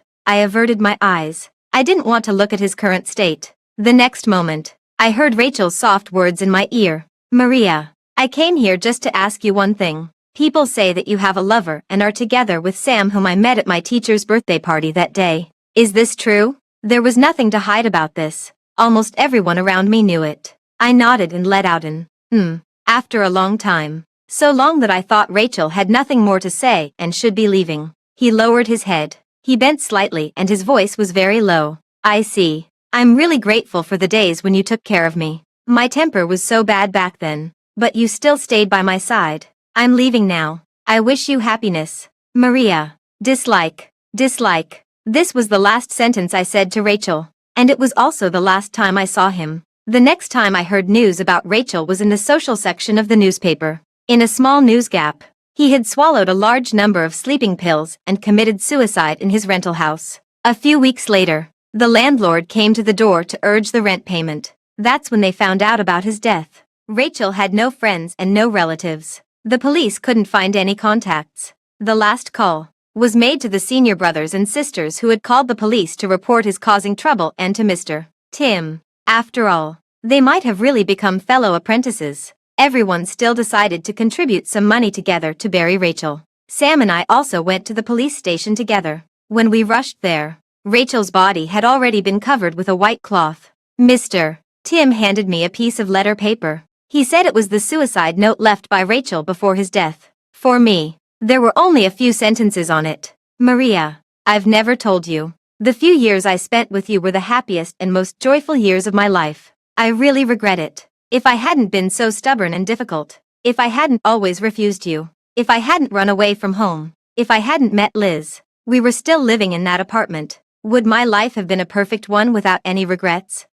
I averted my eyes. I didn't want to look at his current state. The next moment, I heard Rachel's soft words in my ear. Maria, I came here just to ask you one thing. People say that you have a lover and are together with Sam, whom I met at my teacher's birthday party that day. Is this true? There was nothing to hide about this. Almost everyone around me knew it. I nodded and let out an after a long time. So long that I thought Rachel had nothing more to say and should be leaving. He lowered his head. He bent slightly and his voice was very low. I see. I'm really grateful for the days when you took care of me. My temper was so bad back then, but you still stayed by my side. I'm leaving now. I wish you happiness. Maria. Dislike. This was the last sentence I said to Rachel, and it was also the last time I saw him. The next time I heard news about Rachel was in the social section of the newspaper. In a small news gap, he had swallowed a large number of sleeping pills and committed suicide in his rental house. A few weeks later, the landlord came to the door to urge the rent payment. That's when they found out about his death. Rachel had no friends and no relatives. The police couldn't find any contacts. The last call was made to the senior brothers and sisters who had called the police to report his causing trouble and to Mr. Tim. After all, they might have really become fellow apprentices. Everyone still decided to contribute some money together to bury Rachel. Sam and I also went to the police station together. When we rushed there, Rachel's body had already been covered with a white cloth. Mr. Tim handed me a piece of letter paper. He said it was the suicide note left by Rachel before his death. For me, there were only a few sentences on it. Maria, I've never told you. The few years I spent with you were the happiest and most joyful years of my life. I really regret it. If I hadn't been so stubborn and difficult, if I hadn't always refused you, if I hadn't run away from home, if I hadn't met Liz, we were still living in that apartment. Would my life have been a perfect one without any regrets?